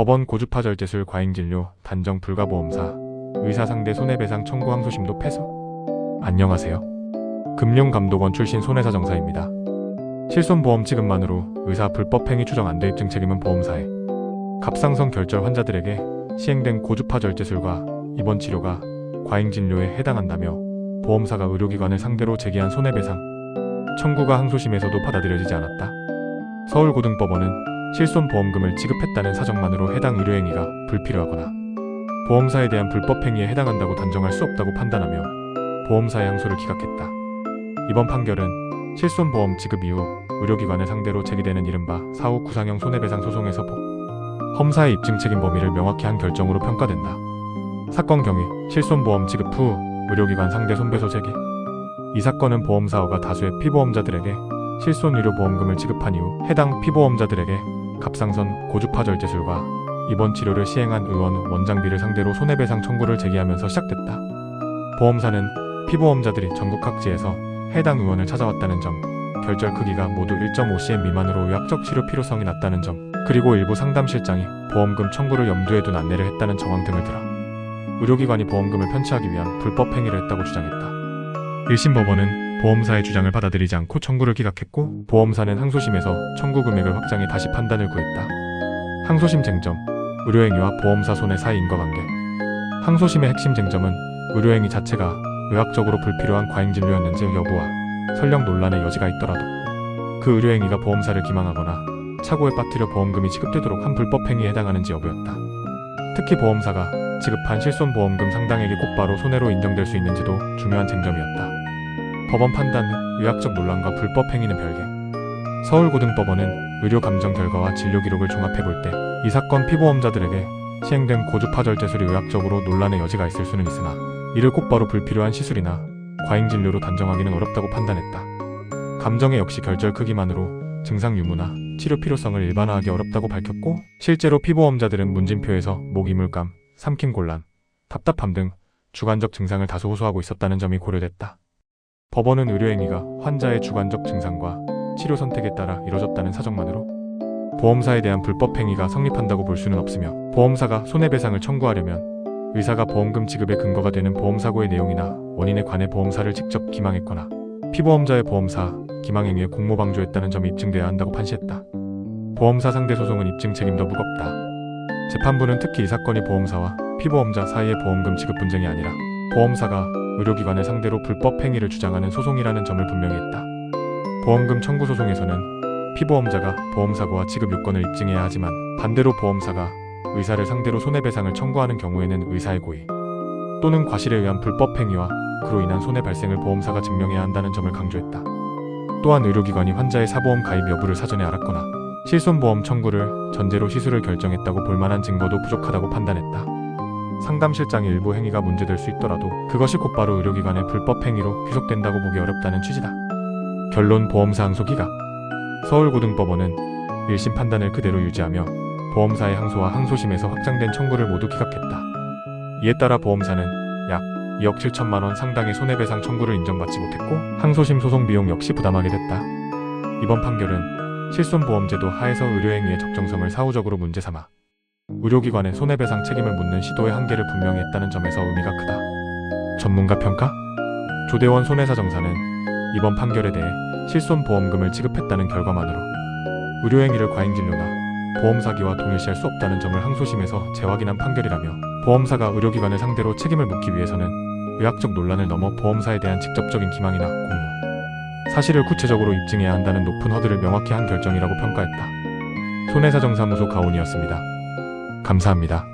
법원 고주파 절제술 과잉진료 단정 불가보험사 의사 상대 손해배상 청구 항소심도 패소. 안녕하세요. 금융감독원 출신 손해사정사입니다. 실손보험 지급만으로 의사 불법행위 추정 안돼 입증 책임은 보험사에, 갑상선 결절 환자들에게 시행된 고주파 절제술과 입원 치료가 과잉진료에 해당한다며 보험사가 의료기관을 상대로 제기한 손해배상 청구가 항소심에서도 받아들여지지 않았다. 서울고등법원은 실손보험금을 지급했다는 사정만으로 해당 의료행위가 불필요하거나 보험사에 대한 불법행위에 해당한다고 단정할 수 없다고 판단하며 보험사의 항소를 기각했다. 이번 판결은 실손보험 지급 이후 의료기관을 상대로 제기되는 이른바 사후 구상형 손해배상 소송에서 험사의 입증 책임 범위를 명확히 한 결정으로 평가된다. 사건 경위 실손보험 지급 후 의료기관 상대 손배소 제기. 이 사건은 보험사가 다수의 피보험자들에게 실손의료보험금을 지급한 이후 해당 피보험자들에게 갑상선 고주파 절제술과 입원 치료를 시행한 의원 원장비를 상대로 손해배상 청구를 제기하면서 시작됐다. 보험사는 피보험자들이 전국 각지에서 해당 의원을 찾아왔다는 점, 결절 크기가 모두 1.5cm 미만으로 의학적 치료 필요성이 낮다는 점, 그리고 일부 상담실장이 보험금 청구를 염두에 둔 안내를 했다는 정황 등을 들어 의료기관이 보험금을 편취하기 위한 불법 행위를 했다고 주장했다. 1심 법원은 보험사의 주장을 받아들이지 않고 청구를 기각했고, 보험사는 항소심에서 청구 금액을 확장해 다시 판단을 구했다. 항소심 쟁점, 의료행위와 보험사 손해 사이 인과관계. 항소심의 핵심 쟁점은 의료행위 자체가 의학적으로 불필요한 과잉진료였는지 여부와 설령 논란의 여지가 있더라도 그 의료행위가 보험사를 기망하거나 착오에 빠뜨려 보험금이 지급되도록 한 불법행위에 해당하는지 여부였다. 특히 보험사가 지급한 실손보험금 상당액이 곧바로 손해로 인정될 수 있는지도 중요한 쟁점이었다. 법원 판단 후 의학적 논란과 불법행위는 별개. 서울고등법원은 의료감정 결과와 진료기록을 종합해볼 때 이 사건 피보험자들에게 시행된 고주파 절제술이 의학적으로 논란의 여지가 있을 수는 있으나 이를 곧바로 불필요한 시술이나 과잉진료로 단정하기는 어렵다고 판단했다. 감정의 역시 결절 크기만으로 증상 유무나 치료 필요성을 일반화하기 어렵다고 밝혔고, 실제로 피보험자들은 문진표에서 목 이물감, 삼킴 곤란, 답답함 등 주관적 증상을 다소 호소하고 있었다는 점이 고려됐다. 법원은 의료행위가 환자의 주관적 증상과 치료 선택에 따라 이뤄졌다는 사정만으로 보험사에 대한 불법행위가 성립한다고 볼 수는 없으며, 보험사가 손해배상을 청구하려면 의사가 보험금 지급의 근거가 되는 보험사고의 내용이나 원인에 관해 보험사를 직접 기망했거나 피보험자의 보험사 기망행위에 공모방조했다는 점이 입증되어야 한다고 판시했다. 보험사 상대 소송은 입증 책임도 무겁다. 재판부는 특히 이 사건이 보험사와 피보험자 사이의 보험금 지급 분쟁이 아니라 보험사가 의료기관을 상대로 불법행위를 주장하는 소송이라는 점을 분명히 했다. 보험금 청구 소송에서는 피보험자가 보험사고와 지급 요건을 입증해야 하지만, 반대로 보험사가 의사를 상대로 손해배상을 청구하는 경우에는 의사의 고의 또는 과실에 의한 불법행위와 그로 인한 손해 발생을 보험사가 증명해야 한다는 점을 강조했다. 또한 의료기관이 환자의 사보험 가입 여부를 사전에 알았거나 실손보험 청구를 전제로 시술을 결정했다고 볼만한 증거도 부족하다고 판단했다. 상담실장의 일부 행위가 문제될 수 있더라도 그것이 곧바로 의료기관의 불법행위로 귀속된다고 보기 어렵다는 취지다. 결론 보험사 항소 기각. 서울고등법원은 1심 판단을 그대로 유지하며 보험사의 항소와 항소심에서 확장된 청구를 모두 기각했다. 이에 따라 보험사는 약 2억 7천만 원 상당의 손해배상 청구를 인정받지 못했고, 항소심 소송 비용 역시 부담하게 됐다. 이번 판결은 실손보험제도 하에서 의료행위의 적정성을 사후적으로 문제 삼아 의료기관의 손해배상 책임을 묻는 시도의 한계를 분명히 했다는 점에서 의미가 크다. 전문가 평가? 조대원 손해사정사는 이번 판결에 대해 실손보험금을 지급했다는 결과만으로 의료행위를 과잉진료나 보험사기와 동일시할 수 없다는 점을 항소심에서 재확인한 판결이라며, 보험사가 의료기관을 상대로 책임을 묻기 위해서는 의학적 논란을 넘어 보험사에 대한 직접적인 기망이나 공모, 사실을 구체적으로 입증해야 한다는 높은 허들을 명확히 한 결정이라고 평가했다. 손해사정사무소 가온이었습니다. 감사합니다.